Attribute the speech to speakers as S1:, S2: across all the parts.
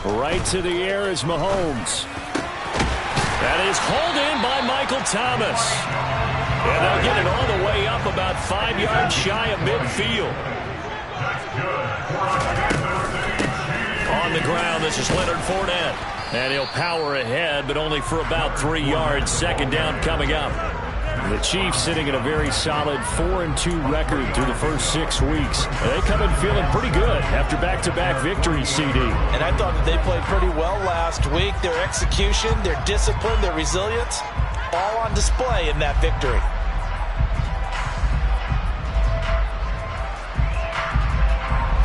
S1: Right to the air is Mahomes. That is hauled in by Michael Thomas. And they'll get it all the way up about 5 yards shy of midfield. On the ground, this is Leonard Fournette. And he'll power ahead, but only for about 3 yards. Second down coming up. The Chiefs sitting at a very solid 4-2 record through the first 6 weeks. They come in feeling pretty good after back-to-back victories, CD.
S2: And I thought that they played pretty well last week. Their execution, their discipline, their resilience, all on display in that victory.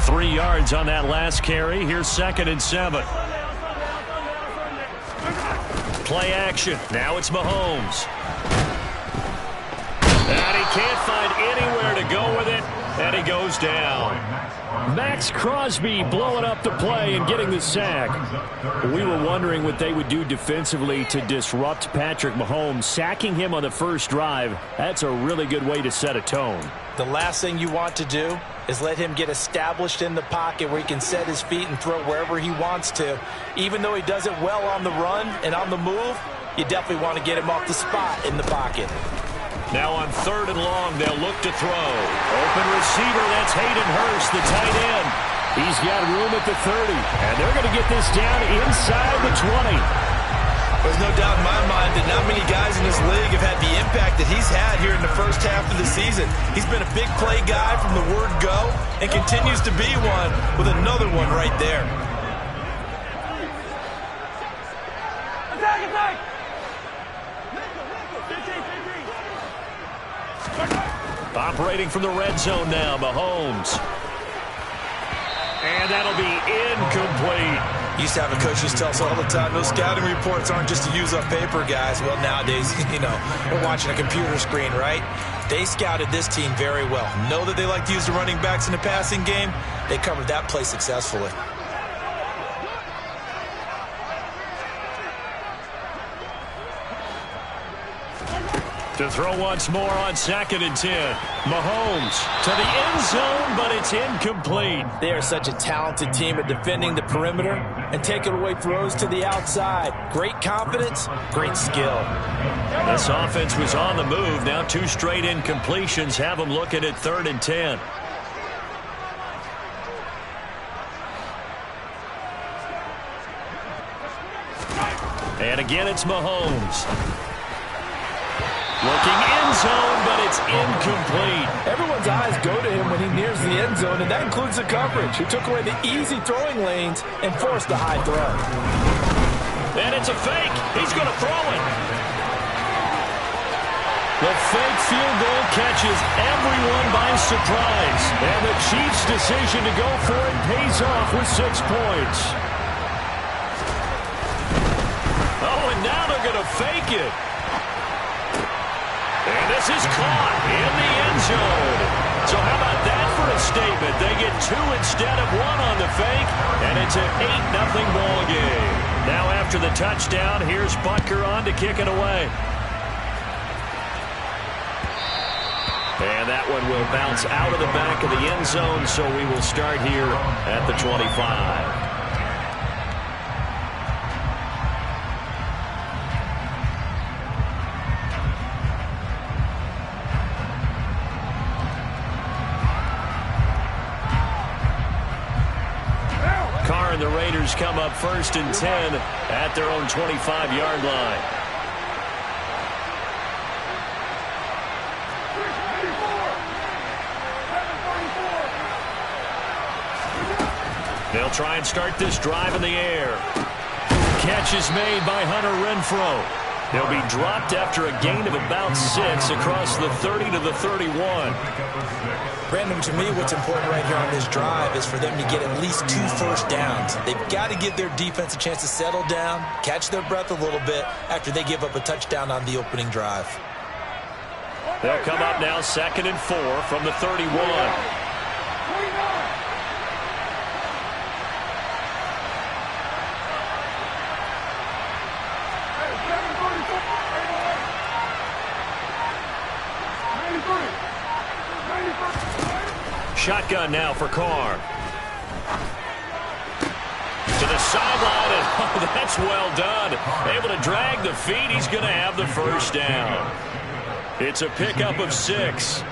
S1: Three yards on that last carry. Here's 2nd and 7. Play action. Now it's Mahomes. And he can't find anywhere to go with it, and he goes down. Max Crosby blowing up the play and getting the sack. We were wondering what they would do defensively to disrupt Patrick Mahomes. Sacking him on the first drive, that's a really good way to set a tone.
S2: The last thing you want to do is let him get established in the pocket where he can set his feet and throw wherever he wants to. Even though he does it well on the run and on the move, you definitely want to get him off the spot in the pocket.
S1: Now on 3rd and long, they'll look to throw. Open receiver, that's Hayden Hurst, the tight end. He's got room at the 30, and they're going to get this down inside the 20.
S2: There's no doubt in my mind that not many guys in this league have had the impact that he's had here in the first half of the season. He's been a big play guy from the word go and continues to be one with another one right there.
S1: Operating from the red zone now, Mahomes. And that'll be incomplete.
S2: Used to have a coach who tells us all the time, those scouting reports aren't just to use up paper, guys. Well, nowadays, we're watching a computer screen, right? They scouted this team very well. Know that they like to use the running backs in the passing game. They covered that play successfully.
S1: To throw once more on 2nd and 10. Mahomes to the end zone, but it's incomplete.
S2: They are such a talented team at defending the perimeter and taking away throws to the outside. Great confidence, great skill.
S1: This offense was on the move. Now 2 straight incompletions have them looking at 3rd and 10. And again, it's Mahomes. Looking end zone, but it's incomplete.
S2: Everyone's eyes go to him when he nears the end zone, and that includes the coverage. He took away the easy throwing lanes and forced a high throw.
S1: And it's a fake. He's going to throw it. The fake field goal catches everyone by surprise. And the Chiefs' decision to go for it pays off with 6 points. Oh, and now they're going to fake it. And this is caught in the end zone. So how about that for a statement? They get 2 instead of 1 on the fake, and it's an 8-0 ball game. Now after the touchdown, here's Butker on to kick it away. And that one will bounce out of the back of the end zone, so we will start here at the 25. The Raiders come up 1st and 10 at their own 25-yard line. They'll try and start this drive in the air. Catch is made by Hunter Renfrow. He'll be dropped after a gain of about 6 across the 30 to the 31.
S2: Brandon, to me, what's important right here on this drive is for them to get at least 2 first downs. They've got to give their defense a chance to settle down, catch their breath a little bit after they give up a touchdown on the opening drive.
S1: They'll come up now 2nd and 4 from the 31. Shotgun now for Carr. To the sideline, and oh, that's well done. Able to drag the feet. He's going to have the first down. It's a pickup of 6.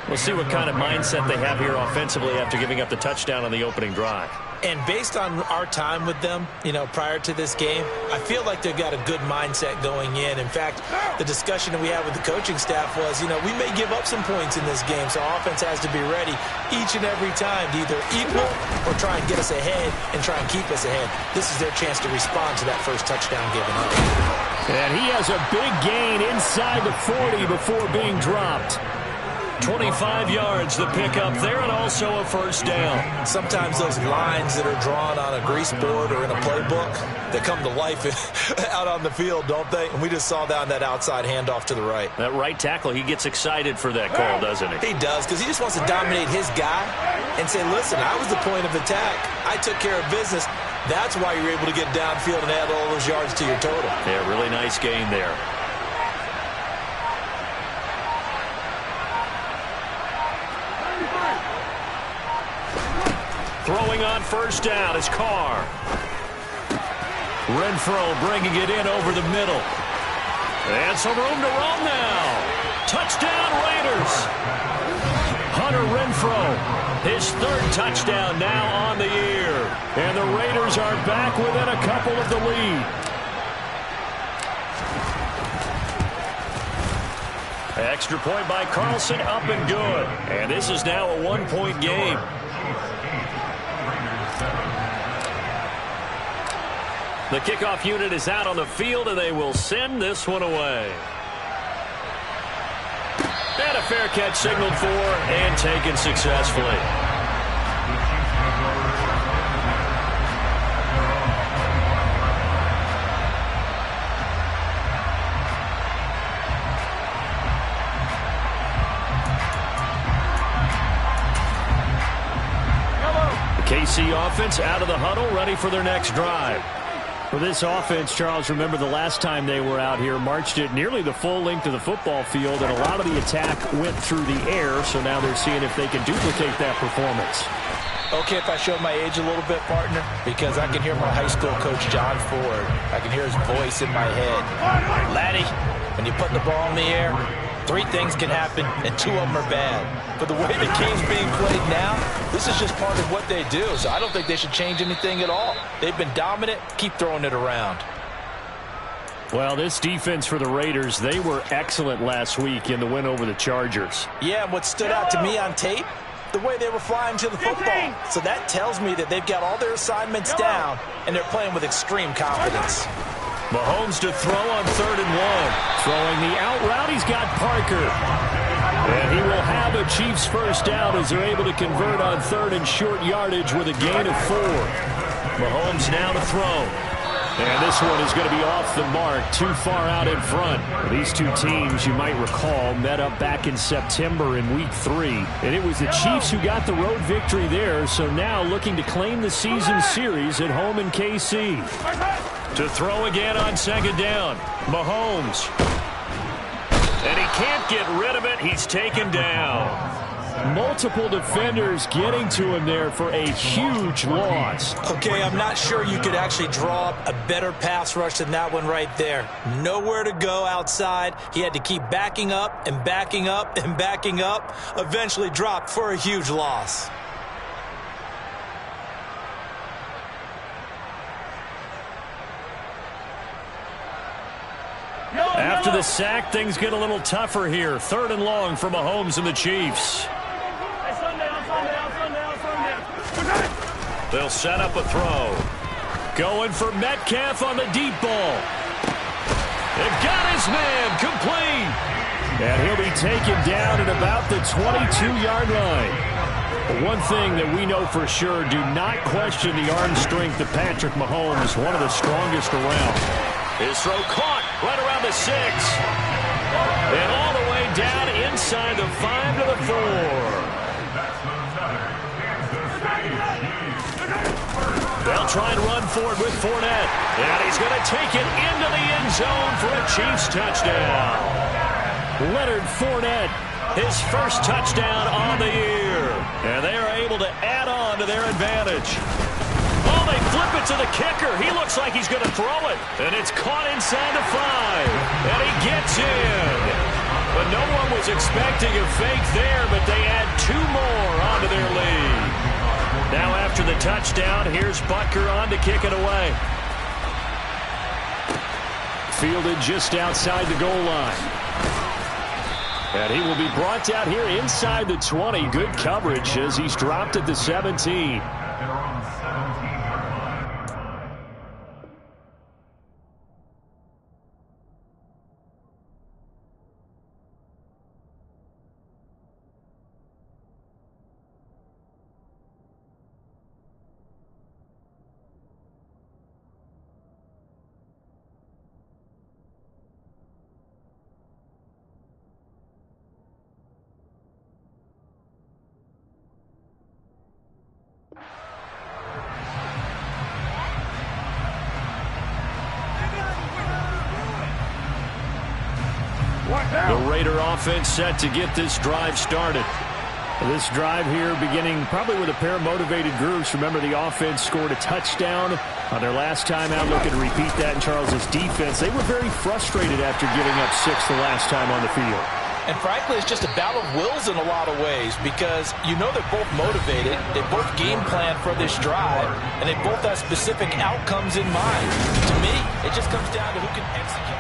S1: We'll see what kind of mindset they have here offensively after giving up the touchdown on the opening drive.
S2: And based on our time with them, prior to this game, I feel like they've got a good mindset going in. In fact, the discussion that we had with the coaching staff was, we may give up some points in this game, so offense has to be ready each and every time to either equal or try and get us ahead and try and keep us ahead. This is their chance to respond to that first touchdown given up.
S1: And he has a big gain inside the 40 before being dropped. 25 yards, the pickup there, and also a first down.
S2: Sometimes those lines that are drawn on a grease board or in a playbook, they come to life out on the field, don't they? And we just saw that on that outside handoff to the right.
S1: That right tackle, he gets excited for that call, doesn't he?
S2: He does, because he just wants to dominate his guy and say, listen, I was the point of attack. I took care of business. That's why you're able to get downfield and add all those yards to your total.
S1: Yeah, really nice gain there. Throwing on first down is Carr. Renfro bringing it in over the middle. And some room to run now. Touchdown Raiders. Hunter Renfro, his 3rd touchdown now on the year. And the Raiders are back within a couple of the lead. Extra point by Carlson, up and good. And this is now a 1-point game. The kickoff unit is out on the field, and they will send this one away. And a fair catch signaled for and taken successfully. The KC offense out of the huddle, ready for their next drive. For this offense, Charles, remember the last time they were out here, marched it nearly the full length of the football field, and a lot of the attack went through the air, so now they're seeing if they can duplicate that performance.
S2: Okay, if I show my age a little bit, partner, because I can hear my high school coach, John Ford. I can hear his voice in my head. Laddie, when you put the ball in the air, 3 things can happen, and 2 of them are bad. But the way the game's being played now, this is just part of what they do. So I don't think they should change anything at all. They've been dominant. Keep throwing it around.
S1: Well, this defense for the Raiders, they were excellent last week in the win over the Chargers.
S2: Yeah, and what stood out to me on tape, the way they were flying to the football. So that tells me that they've got all their assignments down, and they're playing with extreme confidence.
S1: Mahomes to throw on 3rd and 1. Throwing the out route, he's got Parker. And he will have a Chiefs first down as they're able to convert on 3rd and short yardage with a gain of 4. Mahomes now to throw. And this one is going to be off the mark, too far out in front. These two teams, you might recall, met up back in September in Week 3. And it was the Chiefs who got the road victory there, so now looking to claim the season series at home in KC. To throw again on 2nd down, Mahomes. And he can't get rid of it. He's taken down. Multiple defenders getting to him there for a huge loss.
S2: Okay, I'm not sure you could actually draw up a better pass rush than that one right there. Nowhere to go outside. He had to keep backing up and backing up and backing up. Eventually dropped for a huge loss.
S1: After the sack, things get a little tougher here. 3rd and long for Mahomes and the Chiefs. They'll set up a throw. Going for Metcalf on the deep ball. They've got his man complete. And he'll be taken down at about the 22-yard line. But one thing that we know for sure, do not question the arm strength of Patrick Mahomes, one of the strongest around. His throw caught right around the 6. And all the way down inside the 5 to the 4. They'll try and run for it with Fournette. And he's going to take it into the end zone for a Chiefs touchdown. Leonard Fournette, his first touchdown on the year. And they are able to add on to their advantage. Oh, they flip it to the kicker. He looks like he's going to throw it. And it's caught inside the 5. And he gets in. But no one was expecting a fake there, but they add 2 more onto their lead. Now after the touchdown, here's Butker on to kick it away. Fielded just outside the goal line. And he will be brought down here inside the 20. Good coverage as he's dropped at the 17. The Raider offense set to get this drive started. This drive here beginning probably with a pair of motivated groups. Remember, the offense scored a touchdown on their last time out. Looking to repeat that in Charles's defense. They were very frustrated after giving up 6 the last time on the field.
S2: And frankly, it's just a battle of wills in a lot of ways because you know they're both motivated, they both game plan for this drive, and they both have specific outcomes in mind. To me, it just comes down to who can execute.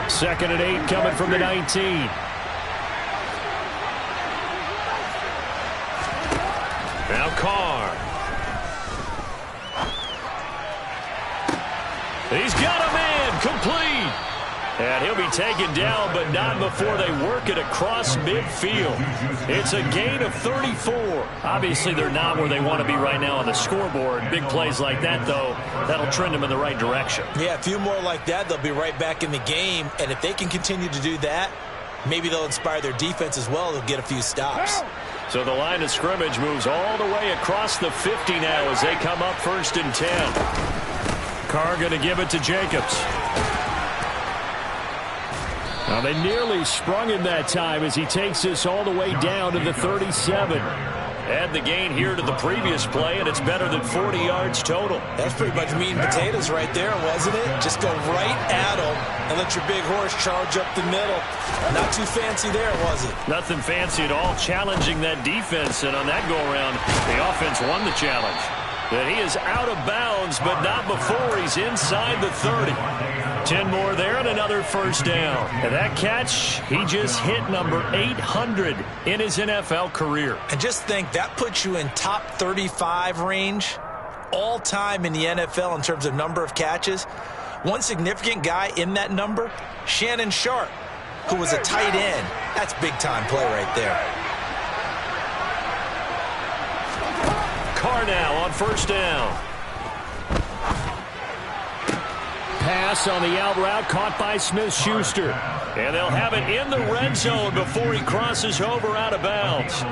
S1: Second and 8 coming from the 19. Now Carr. He's got a man complete. And he'll be taken down, but not before they work it across midfield. It's a gain of 34. Obviously, they're not where they want to be right now on the scoreboard. Big plays like that, though, that'll trend them in the right direction.
S2: Yeah, a few more like that, they'll be right back in the game. And if they can continue to do that, maybe they'll inspire their defense as well. They'll get a few stops.
S1: So the line of scrimmage moves all the way across the 50 now as they come up 1st and 10. Carr going to give it to Jacobs. Now they nearly sprung him that time as he takes this all the way down to the 37. Add the gain here to the previous play, and it's better than 40 yards total.
S2: That's pretty much meat and potatoes right there, wasn't it? Just go right at him and let your big horse charge up the middle. Not too fancy there, was it?
S1: Nothing fancy at all, challenging that defense, and on that go-around, the offense won the challenge. That he is out of bounds, but not before he's inside the 30. 10 more there and another 1st down. And that catch, he just hit number 800 in his NFL career.
S2: And just think, that puts you in top 35 range all time in the NFL in terms of number of catches. One significant guy in that number, Shannon Sharpe, who was a tight end. That's big-time play right there.
S1: Carr now on 1st down. Pass on the out route caught by Smith-Schuster. And they'll have it in the red zone before he crosses over out of bounds.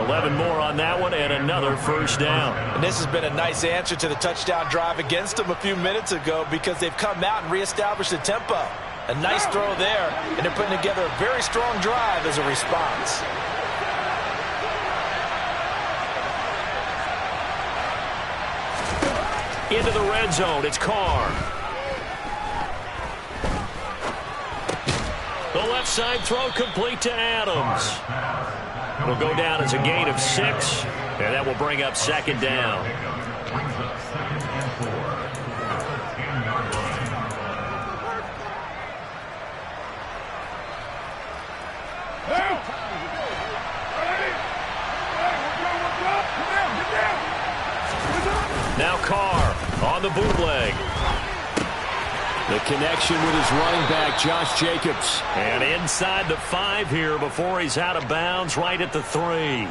S1: 11 more on that one and another 1st down.
S2: And this has been a nice answer to the touchdown drive against them a few minutes ago because they've come out and reestablished the tempo. A nice throw there, and they're putting together a very strong drive as a response.
S1: Into the red zone, it's Carr. The left side throw complete to Adams. It'll go down as a gain of 6, and that will bring up 2nd down. Now Carr on the bootleg. The connection with his running back, Josh Jacobs. And inside the 5 here before he's out of bounds, right at the 3.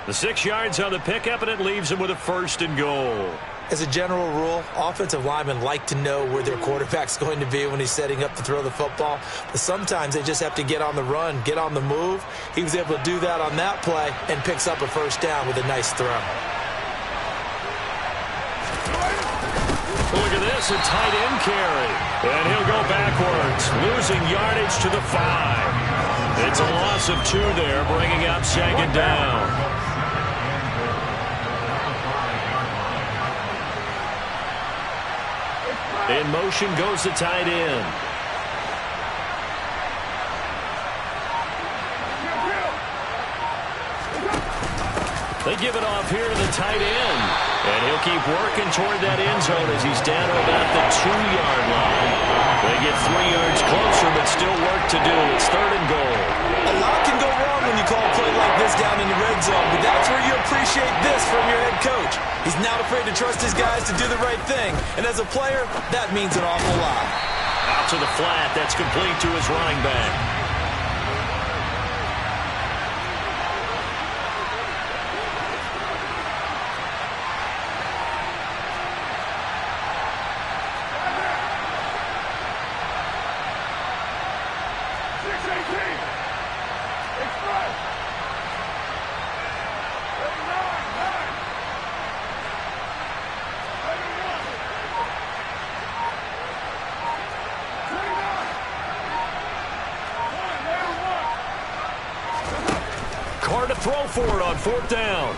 S1: The 6 yards on the pickup, and it leaves him with a 1st and goal.
S2: As a general rule, offensive linemen like to know where their quarterback's going to be when he's setting up to throw the football. But sometimes they just have to get on the run, get on the move. He was able to do that on that play and picks up a 1st down with a nice throw.
S1: this, a tight end carry. And he'll go backwards, losing yardage to the 5. It's a loss of 2 there, bringing up second down. In motion goes the tight end. They give it off here to the tight end. And he'll keep working toward that end zone as he's down to about the 2-yard line. They get 3 yards closer, but still work to do. It's 3rd and goal.
S2: A lot can go wrong when you call a play like this down in the red zone, but that's where you appreciate this from your head coach. He's not afraid to trust his guys to do the right thing. And as a player, that means an awful lot.
S1: Out to the flat. That's complete to his running back. To throw for it on 4th down.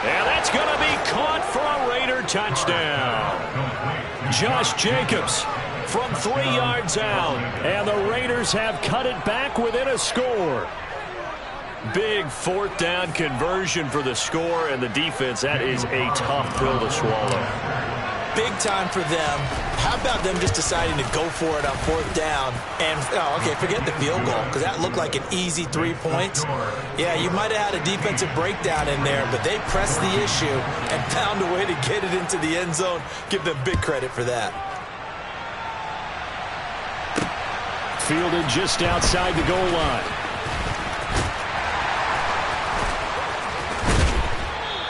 S1: And that's going to be caught for a Raider touchdown. Josh Jacobs from 3 yards out. And the Raiders have cut it back within a score. Big 4th down conversion for the score, and the defense, that is a tough pill to swallow.
S2: Big time for them. How about them just deciding to go for it on 4th down? And, okay, forget the field goal, because that looked like an easy 3 points. Yeah, you might have had a defensive breakdown in there, but they pressed the issue and found a way to get it into the end zone. Give them big credit for that.
S1: Fielded just outside the goal line.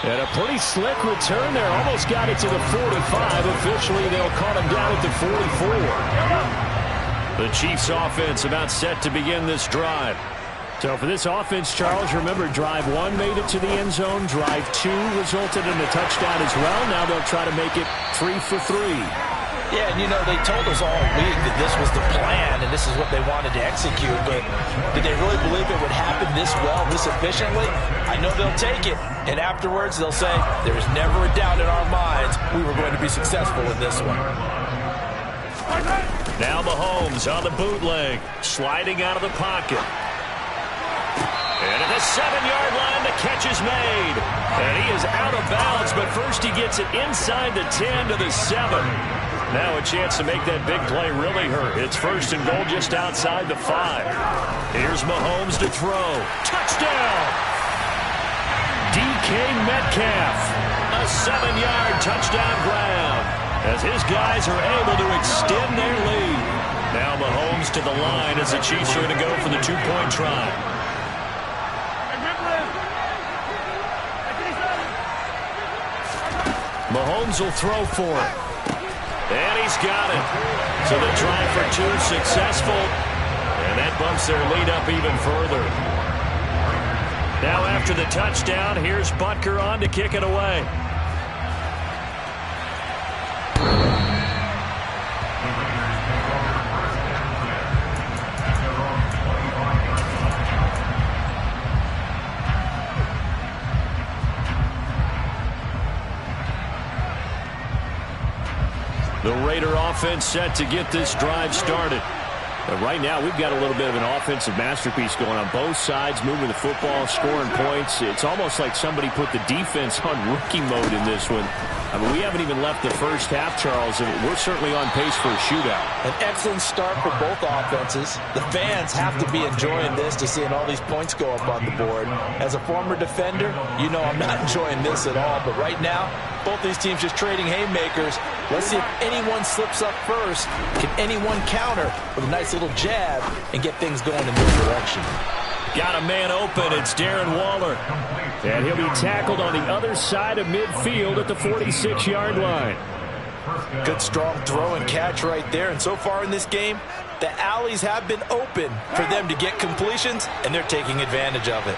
S1: And a pretty slick return there. Almost got it to the 45. Officially, they'll call him down at the 44. The Chiefs offense about set to begin this drive. So for this offense, Charles, remember, drive 1 made it to the end zone. Drive 2 resulted in a touchdown as well. Now they'll try to make it 3 for 3.
S2: Yeah, and you know, they told us all week that this was the plan and this is what they wanted to execute, but did they really believe it would happen this well, this efficiently? I know they'll take it, and afterwards they'll say, there's never a doubt in our minds we were going to be successful in this one.
S1: Now Mahomes on the bootleg, sliding out of the pocket. And at the 7-yard line, the catch is made. And he is out of bounds, but first he gets it inside the 10 to the 7. Now a chance to make that big play really hurt. It's 1st and goal just outside the 5. Here's Mahomes to throw. Touchdown! DK Metcalf. A 7-yard touchdown grab as his guys are able to extend their lead. Now Mahomes to the line as the Chiefs are going to go for the 2-point try. Mahomes will throw for it. And he's got it. So the try for 2 successful. And that bumps their lead up even further. Now after the touchdown, here's Butker on to kick it away. The Raider offense set to get this drive started. But right now, we've got a little bit of an offensive masterpiece going on both sides, moving the football, scoring points. It's almost like somebody put the defense on rookie mode in this one. I mean, we haven't even left the first half, Charles, and we're certainly on pace for a shootout.
S2: An excellent start for both offenses. The fans have to be enjoying this to seeing all these points go up on the board. As a former defender, you know I'm not enjoying this at all, but right now, both these teams just trading haymakers. Let's see if anyone slips up first. Can anyone counter with a nice little jab and get things going in their direction?
S1: Got a man open. It's Darren Waller. And he'll be tackled on the other side of midfield at the 46-yard line.
S2: Good strong throw and catch right there. And so far in this game, the alleys have been open for them to get completions, and they're taking advantage of it.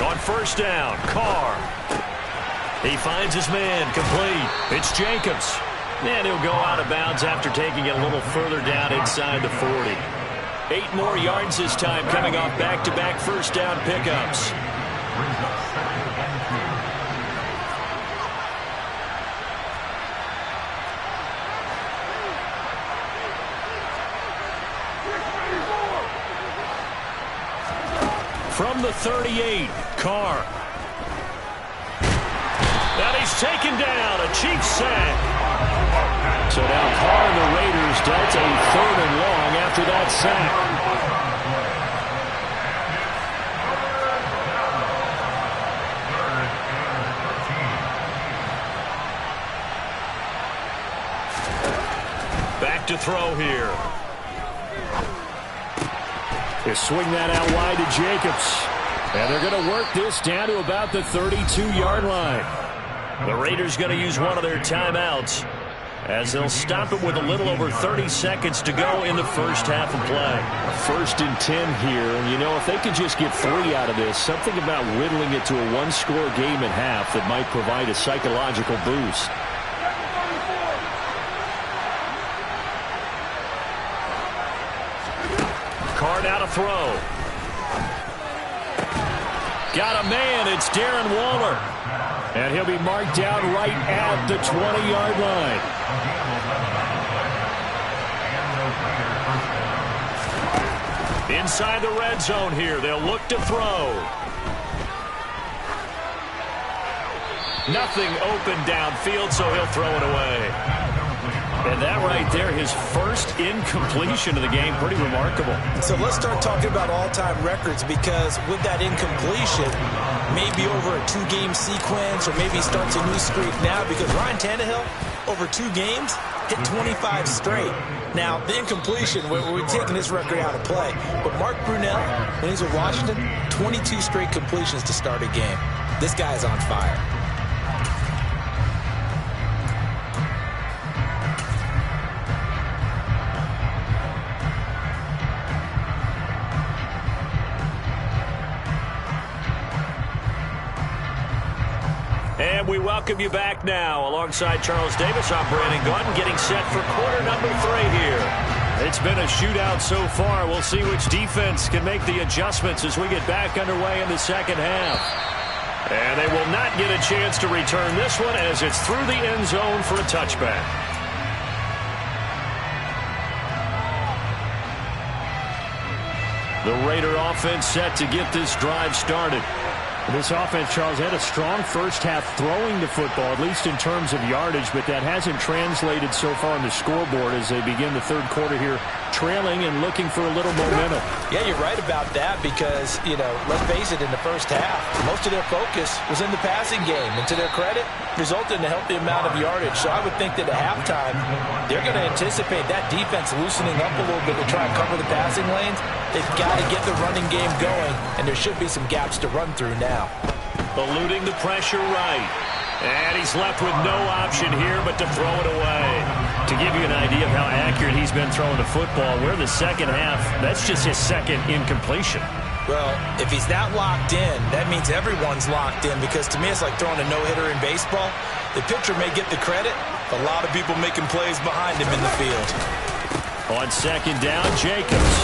S1: On 1st down, Carr. He finds his man, complete. It's Jacobs. And he'll go out of bounds after taking it a little further down inside the 40. 8 more yards this time, coming off back-to-back first down pickups. From the 38, Carr. And he's taken down, a Chiefs sack. So now Carr and the Raiders dealt a 3rd and long after that sack. Back to throw here. They swing that out wide to Jacobs. And they're going to work this down to about the 32-yard line. The Raiders going to use one of their timeouts as they'll stop it with a little over 30 seconds to go in the first half of play. 1st and 10 here, and you know, if they could just get 3 out of this, something about whittling it to a 1-score game at half that might provide a psychological boost. Carr now to throw. Got a man, it's Darren Waller. And he'll be marked down right at the 20-yard line. Inside the red zone here, they'll look to throw. Nothing open downfield, so he'll throw it away. And that right there, his first incompletion of the game, pretty remarkable.
S2: So let's start talking about all-time records, because with that incompletion, maybe over a 2-game sequence, or maybe he starts a new streak now, because Ryan Tannehill, over 2 games, hit 25 straight. Now, the incompletion, we're taking this record out of play. But Mark Brunell, when he's with Washington, 22 straight completions to start a game. This guy's on fire.
S1: And we welcome you back now. Alongside Charles Davis, I'm Brandon Gaudin, getting set for quarter number 3 here. It's been a shootout so far. We'll see which defense can make the adjustments as we get back underway in the second half. And they will not get a chance to return this one as it's through the end zone for a touchback. The Raider offense set to get this drive started.
S3: This offense, Charles, had a strong first half throwing the football, at least in terms of yardage, but that hasn't translated so far on the scoreboard as they begin the 3rd quarter here, trailing and looking for a little momentum.
S2: Yeah, you're right about that because, you know, let's face it, in the first half, most of their focus was in the passing game. And to their credit, resulted in a healthy amount of yardage. So I would think that at halftime, they're going to anticipate that defense loosening up a little bit to try and cover the passing lanes. They've got to get the running game going, and there should be some gaps to run through now.
S1: Eluding the pressure right. And he's left with no option here but to throw it away. To give you an idea of how accurate he's been throwing the football, we're in the second half. That's just his 2nd incompletion.
S2: Well, if he's that locked in, that means everyone's locked in, because to me it's like throwing a no-hitter in baseball. The pitcher may get the credit, a lot of people making plays behind him in the field.
S1: On 2nd down, Jacobs.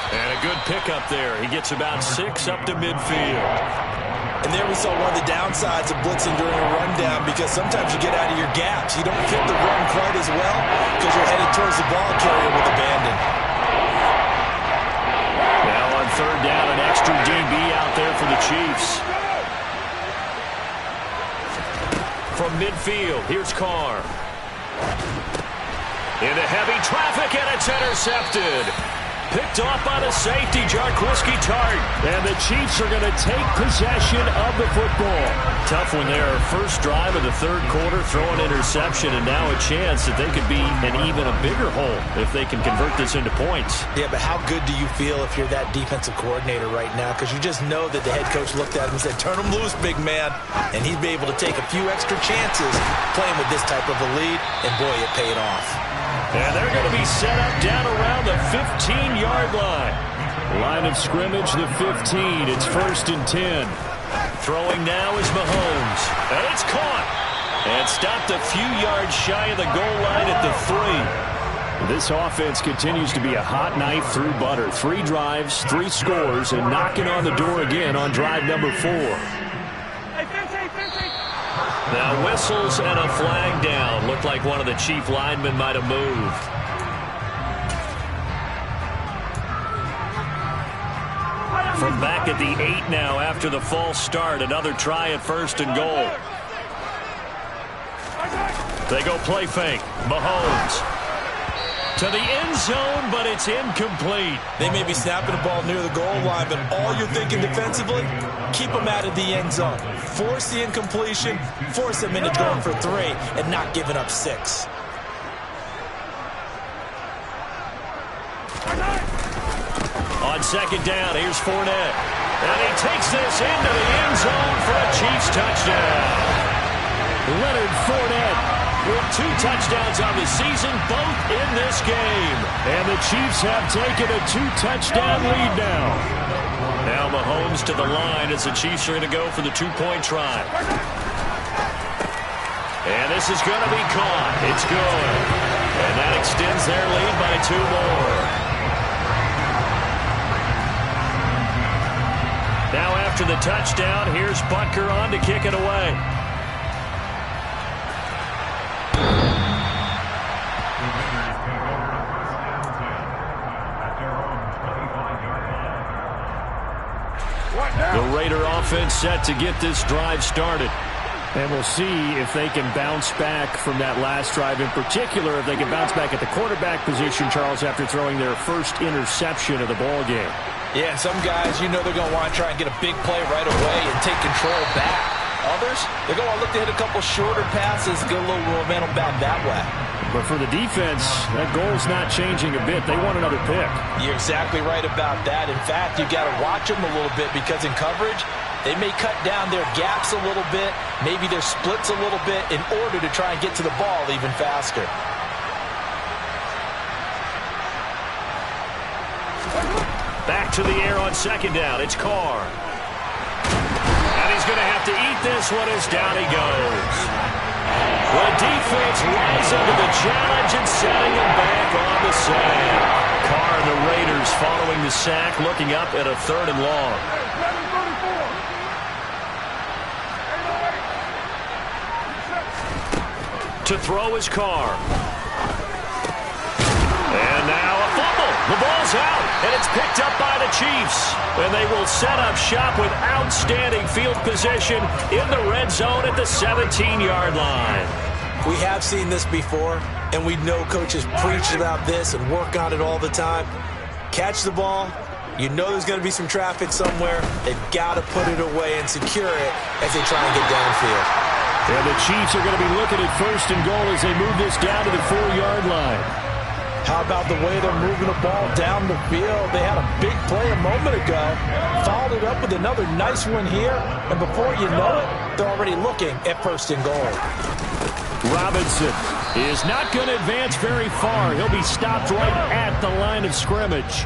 S1: And a good pickup there. He gets about 6 up to midfield.
S2: And there we saw one of the downsides of blitzing during a rundown, because sometimes you get out of your gaps. You don't fit the run quite as well because you're headed towards the ball carrier with abandon.
S1: Now on 3rd down, an extra DB out there for the Chiefs. From midfield, here's Carr. Into heavy traffic, and it's intercepted. Picked off by the safety, Jarquiski Tartt.
S3: And the Chiefs are going to take possession of the football.
S1: Tough one there. First drive of the 3rd quarter, throw an interception, and now a chance that they could be in even a bigger hole if they can convert this into points.
S2: Yeah, but how good do you feel if you're that defensive coordinator right now? Because you just know that the head coach looked at him and said, turn him loose, big man. And he'd be able to take a few extra chances playing with this type of a lead, and boy, it paid off.
S1: And they're going to be set up down around the 15-yard line.
S3: Line of scrimmage, the 15. It's 1st and 10.
S1: Throwing now is Mahomes. And it's caught. And stopped a few yards shy of the goal line at the 3.
S3: This offense continues to be a hot knife through butter. 3 drives, 3 scores, and knocking on the door again on drive number 4.
S1: Now whistles and a flag down. Looked like one of the Chief linemen might have moved. From back at the 8 now after the false start. Another try at 1st and goal. They go play fake. Mahomes to the end zone, but it's incomplete.
S2: They may be snapping the ball near the goal line, but all you're thinking defensively, keep them out of the end zone. Force the incompletion, force them into going for 3, and not giving up 6.
S1: On 2nd down, here's Fournette. And he takes this into the end zone for a Chiefs touchdown.
S3: Leonard Fournette
S1: with 2 touchdowns on the season, both in this game.
S3: And the Chiefs have taken a 2-touchdown lead now.
S1: Now Mahomes to the line as the Chiefs are going to go for the 2-point try. And this is going to be caught. It's good. And that extends their lead by 2 more. Now after the touchdown, here's Butker on to kick it away. The Raider offense set to get this drive started.
S3: And we'll see if they can bounce back from that last drive. In particular, if they can bounce back at the quarterback position, Charles, after throwing their first interception of the ball game.
S2: Yeah, some guys, you know they're going to want to try and get a big play right away and take control back. Others, they're going to look to hit a couple shorter passes, get a little momentum back that way.
S3: But for the defense, that goal's not changing a bit. They want another pick.
S2: You're exactly right about that. In fact, you've got to watch them a little bit because in coverage, they may cut down their gaps a little bit, maybe their splits a little bit in order to try and get to the ball even faster.
S1: Back to the air on 2nd down. It's Carr. And he's going to have to eat this one as down he goes. The defense rising to the challenge and setting him back on the sack. Carr and the Raiders following the sack, looking up at a 3rd and long. To throw is Carr. And now a fumble. The ball's out, and it's picked up by the Chiefs. And they will set up shop with outstanding field position in the red zone at the 17-yard line.
S2: We have seen this before, and we know coaches preach about this and work on it all the time. Catch the ball. You know there's going to be some traffic somewhere. They've got to put it away and secure it as they try and get downfield.
S3: And the Chiefs are going to be looking at 1st and goal as they move this down to the 4-yard line.
S2: How about the way they're moving the ball down the field? They had a big play a moment ago, followed it up with another nice one here, and before you know it, they're already looking at 1st and goal.
S3: Robinson is not going to advance very far. He'll be stopped right at the line of scrimmage.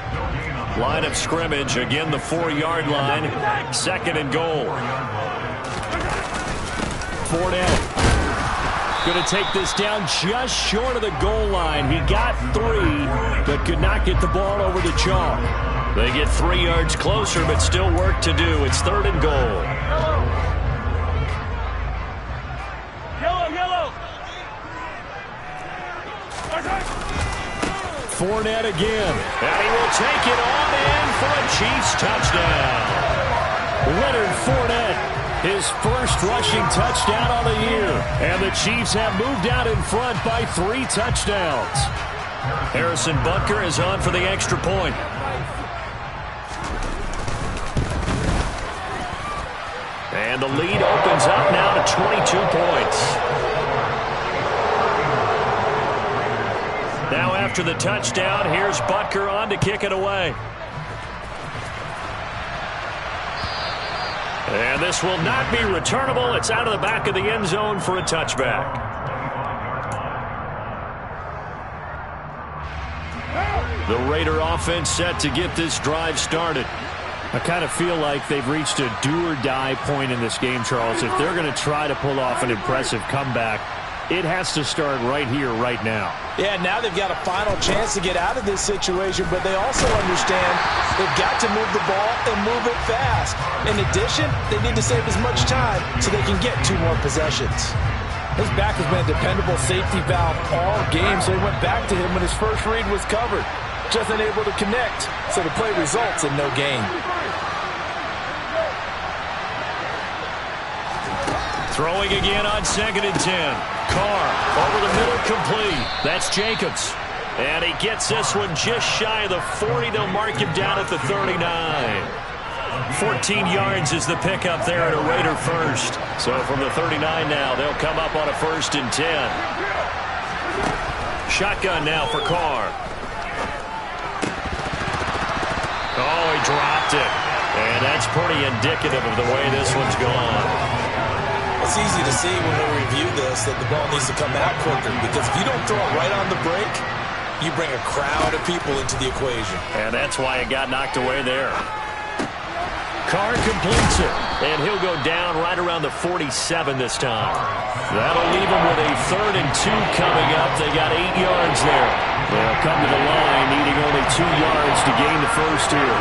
S1: Line of scrimmage, again the 4-yard line, 2nd and goal. Fournette going to take this down just short of the goal line. He got 3, but could not get the ball over the chalk. They get 3 yards closer, but still work to do. It's 3rd and goal.
S4: Yellow.
S3: Fournette again.
S1: And he will take it on in for a Chiefs touchdown.
S3: Leonard Fournette, his first rushing touchdown on the year. And the Chiefs have moved out in front by 3 touchdowns.
S1: Harrison Butker is on for the extra point. And the lead opens up now to 22 points. Now after the touchdown, here's Butker on to kick it away. And this will not be returnable. It's out of the back of the end zone for a touchback. The Raider offense set to get this drive started.
S3: I kind of feel like they've reached a do-or-die point in this game, Charles. If they're going to try to pull off an impressive comeback, it has to start right here, right now.
S2: Yeah, now they've got a final chance to get out of this situation, but they also understand they've got to move the ball and move it fast. In addition, they need to save as much time so they can get 2 more possessions. His back has been a dependable safety valve all game, so he went back to him when his first read was covered. Just unable to connect, so the play results in no gain.
S1: Throwing again on 2nd and 10. Carr over the middle, complete. That's Jacobs. And he gets this one just shy of the 40. They'll mark him down at the 39. 14 yards is the pickup there at a Raider first. So from the 39 now, they'll come up on a 1st and 10. Shotgun now for Carr. Oh, he dropped it. And that's pretty indicative of the way this one's gone.
S2: It's easy to see when we review this that the ball needs to come out quicker, because if you don't throw it right on the break, you bring a crowd of people into the equation.
S1: And that's why it got knocked away there. Carr completes it, and he'll go down right around the 47 this time. That'll leave him with a 3rd and 2 coming up. They got 8 yards there. They'll come to the line needing only 2 yards to gain the first here.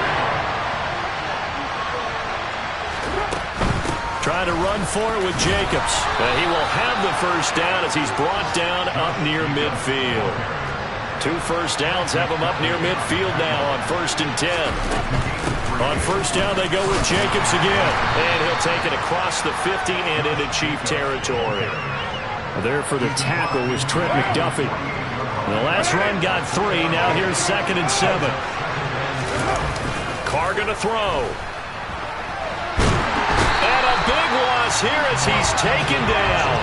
S1: Trying to run for it with Jacobs. He will have the first down as he's brought down up near midfield. 2 first downs have him up near midfield now on 1st and 10. On 1st down, they go with Jacobs again. And he'll take it across the 50 and into Chief territory.
S3: There for the tackle was Trent McDuffie.
S1: The last run got 3. Now here's 2nd and 7. Carr going to throw. And a big loss here as he's taken down.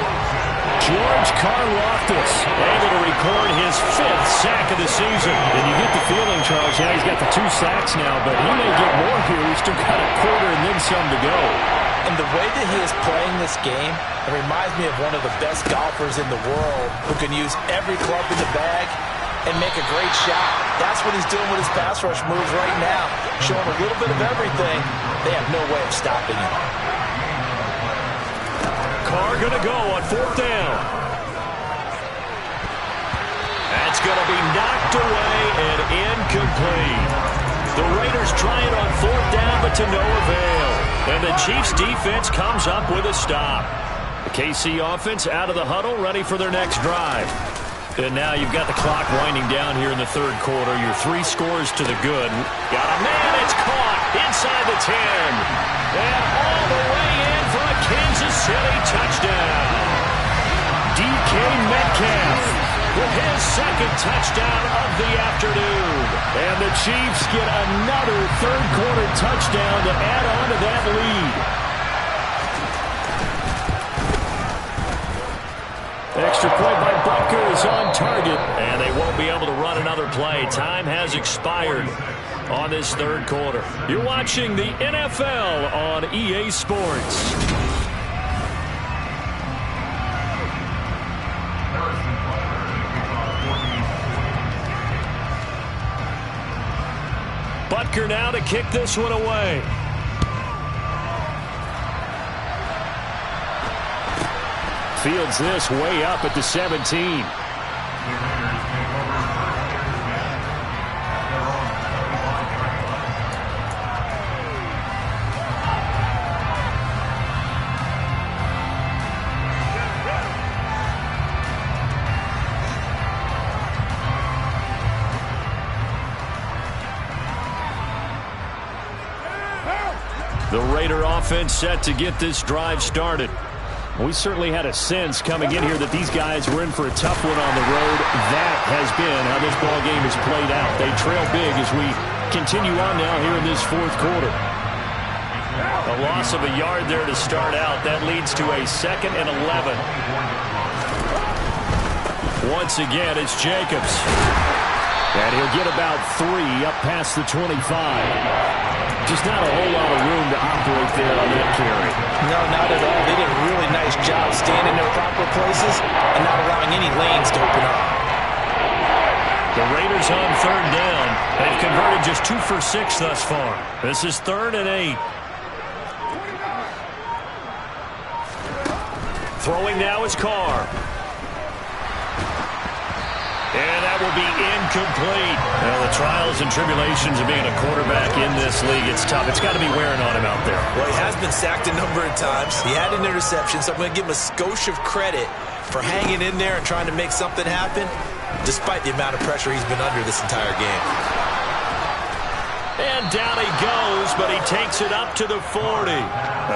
S3: George Karlaftis
S1: able to record his 5th sack of the season.
S3: And you get the feeling, Charles, yeah, he's got the 2 sacks now, but he may get more here. He's still got a quarter and then some to go.
S2: And the way that he is playing this game, it reminds me of one of the best golfers in the world who can use every club in the bag and make a great shot. That's what he's doing with his pass rush moves right now. Showing a little bit of everything. They have no way of stopping him.
S1: Carr going to go on 4th down. That's going to be knocked away and incomplete. The Raiders try it on 4th down, but to no avail. And the Chiefs defense comes up with a stop. The KC offense out of the huddle, ready for their next drive. And now you've got the clock winding down here in the 3rd quarter. Your 3 scores to the good. Got a man, it's caught inside the 10. And all the way in for a Kansas City touchdown. DK Metcalf with his 2nd touchdown of the afternoon. And the Chiefs get another 3rd quarter touchdown to add on to that lead. Extra point by Butker is on target, and they won't be able to run another play. Time has expired on this 3rd quarter. You're watching the NFL on EA Sports. Butker now to kick this one away. Fields this way up at the 17. The Raider offense set to get this drive started. We certainly had a sense coming in here that these guys were in for a tough one on the road. That has been how this ball game has played out. They trail big as we continue on now here in this 4th quarter. A loss of a yard there to start out. That leads to a 2nd and 11. Once again, it's Jacobs. And he'll get about 3 up past the 25. Just not a whole lot of room to operate there on that carry.
S2: No, not at all. They did a really nice job staying in their proper places and not allowing any lanes to open up.
S1: The Raiders on 3rd down. They've converted just 2 for 6 thus far. This is 3rd and 8. Throwing now is Carr. And that will be incomplete. Well, the trials and tribulations of being a quarterback in this league, it's tough. It's got to be wearing on him out there.
S2: Well, he has been sacked a number of times. He had an interception, so I'm going to give him a skosh of credit for hanging in there and trying to make something happen, despite the amount of pressure he's been under this entire game.
S1: And down he goes, but he takes it up to the 40.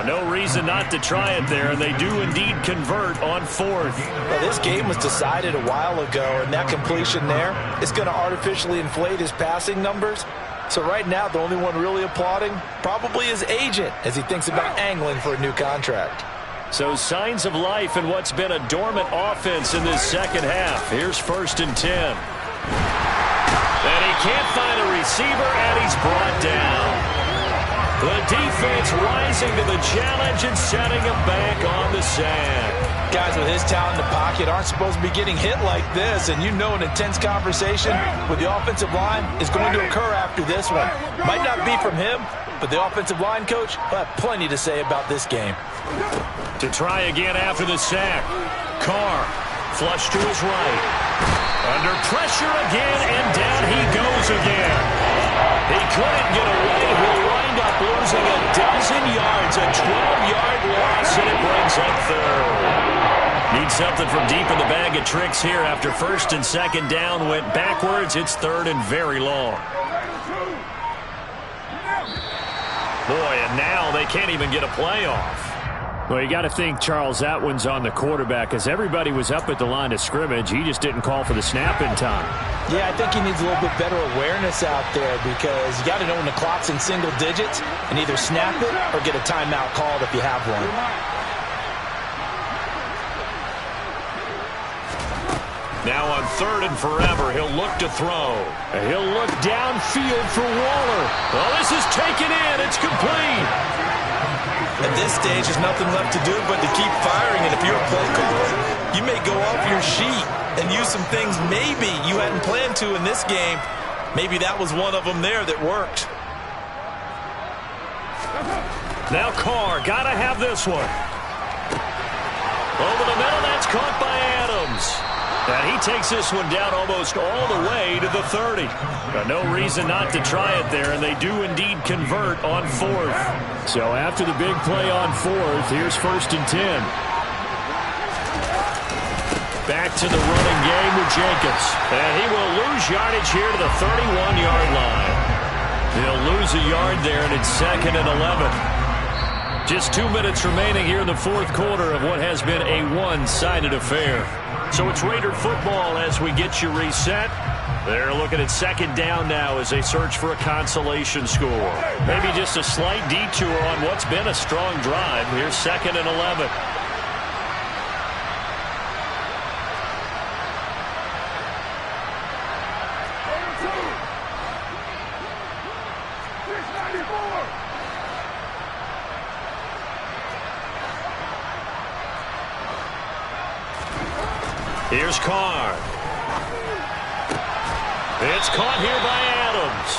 S1: No reason not to try it there, and they do indeed convert on 4th.
S2: Well, this game was decided a while ago, and that completion there is going to artificially inflate his passing numbers. So right now, the only one really applauding probably his agent as he thinks about angling for a new contract.
S1: So signs of life in what's been a dormant offense in this second half. Here's 1st and 10. And he can't find a receiver, and he's brought down. The defense rising to the challenge and setting him back on the sand.
S2: Guys with his talent in the pocket aren't supposed to be getting hit like this, and you know an intense conversation with the offensive line is going to occur after this one. Might not be from him, but the offensive line coach will have plenty to say about this game.
S1: To try again after the sack. Carr, flush to his right. Under pressure again, and down he goes again. He couldn't get away. He'll wind up losing a dozen yards, a 12-yard loss, and it brings up 3rd. Need something from deep in the bag of tricks here. After 1st and 2nd down went backwards, it's 3rd and very long. Boy, and now they can't even get a play off.
S3: Well, you got to think, Charles, that one's on the quarterback, as everybody was up at the line of scrimmage. He just didn't call for the snap in time.
S2: Yeah, I think he needs a little bit better awareness out there, because you got to know when the clock's in single digits and either snap it or get a timeout called if you have one.
S1: Now on 3rd and forever, he'll look to throw.
S3: And he'll look downfield for Waller.
S1: Well, this is taken in. It's complete.
S2: At this stage, there's nothing left to do but to keep firing. And if you're a play caller, you may go off your sheet and use some things maybe you hadn't planned to in this game. Maybe that was one of them there that worked.
S1: Now Carr, got to have this one. Over the middle, that's caught by Adams. And he takes this one down almost all the way to the 30. No reason not to try it there, and they do indeed convert on 4th.
S3: So after the big play on 4th, here's 1st and 10.
S1: Back to the running game with Jacobs. And he will lose yardage here to the 31-yard line. He'll lose a yard there, and it's 2nd and 11. Just 2 minutes remaining here in the 4th quarter of what has been a one-sided affair. So it's Raider football as we get you reset. They're looking at 2nd down now as they search for a consolation score. Maybe just a slight detour on what's been a strong drive. Here's 2nd and 11. Here's Carr. It's caught here by Adams.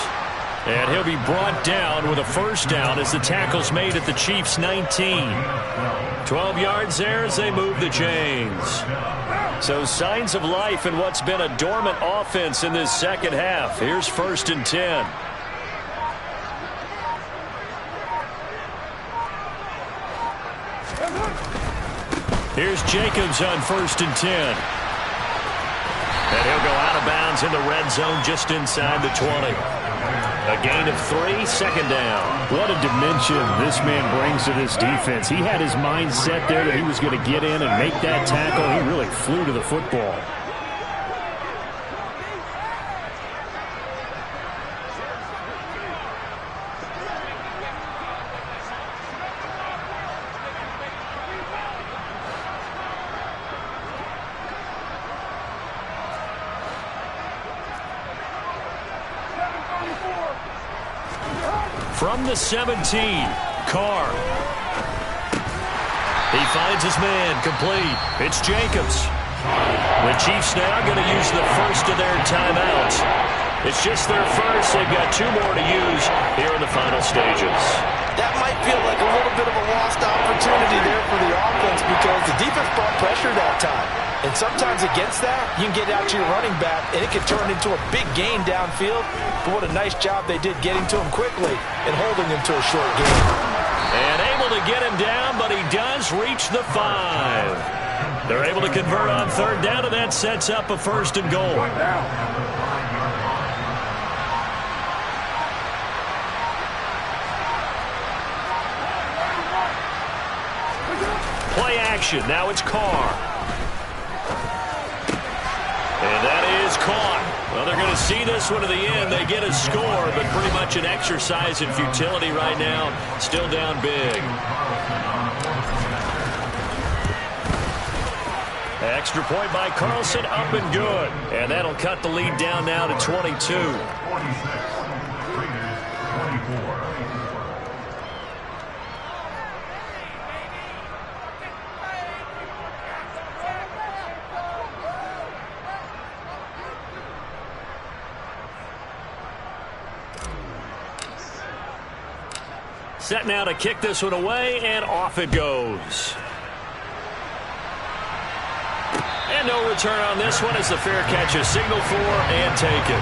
S1: And he'll be brought down with a 1st down as the tackle's made at the Chiefs' 19. 12 yards there as they move the chains. So signs of life in what's been a dormant offense in this second half. Here's 1st and 10. Here's Jacobs on 1st and 10. And he'll go out of bounds in the red zone just inside the 20. A gain of 3, 2nd down.
S3: What a dimension this man brings to this defense. He had his mind set there that he was going to get in and make that tackle. He really flew to the football.
S1: From the 17, Carr. He finds his man, complete. It's Jacobs. The Chiefs now going to use the first of their timeouts. It's just their first. They've got 2 more to use here in the final stages.
S2: That might feel like a little bit of a lost opportunity there for the offense because the defense brought pressure that time. And sometimes against that, you can get out to your running back, and it can turn into a big gain downfield. But what a nice job they did getting to him quickly and holding him to a short gain.
S1: And able to get him down, but he does reach the 5. They're able to convert on 3rd down, and that sets up a 1st and goal. Play action. Now it's Carr. And that is caught. Well, they're going to see this one to the end. They get a score, but pretty much an exercise in futility right now. Still down big. Extra point by Carlson, up and good. And that'll cut the lead down now to 22. Set now to kick this one away, and off it goes. And no return on this one as the fair catch is signaled for and taken.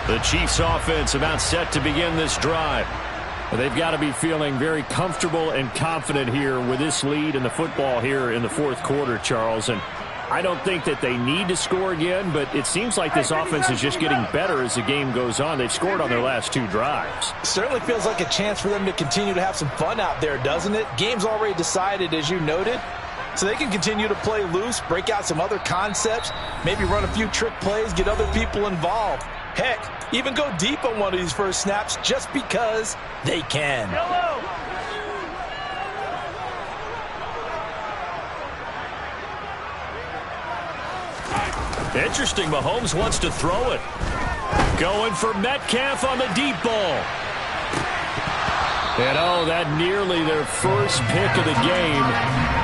S1: The Chiefs offense about set to begin this drive. They've got to be feeling very comfortable and confident here with this lead in the football here in the 4th quarter, Charles. And I don't think that they need to score again, but it seems like this offense is just getting better as the game goes on. They've scored on their last 2 drives.
S2: Certainly feels like a chance for them to continue to have some fun out there, doesn't it? Game's already decided, as you noted. So they can continue to play loose, break out some other concepts, maybe run a few trick plays, get other people involved. Heck, even go deep on one of these first snaps just because they can.
S1: Interesting, Mahomes wants to throw it. Going for Metcalf on the deep ball. And oh, that nearly their first pick of the game,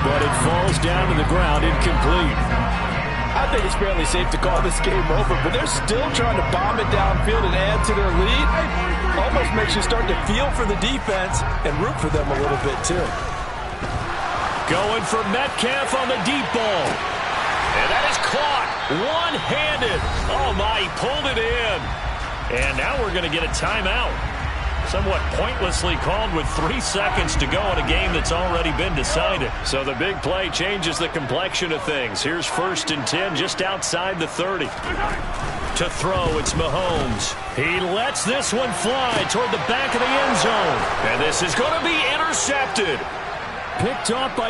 S1: but it falls down to the ground incomplete.
S2: I think it's fairly safe to call this game over, but they're still trying to bomb it downfield and add to their lead. Almost makes you start to feel for the defense and root for them a little bit, too.
S1: Going for Metcalf on the deep ball. And that is caught one-handed. Oh, my, he pulled it in. And now we're going to get a timeout. Somewhat pointlessly called with 3 seconds to go in a game that's already been decided. So the big play changes the complexion of things. Here's 1st and 10 just outside the 30. To throw, it's Mahomes. He lets this one fly toward the back of the end zone. And this is going to be intercepted. Picked off by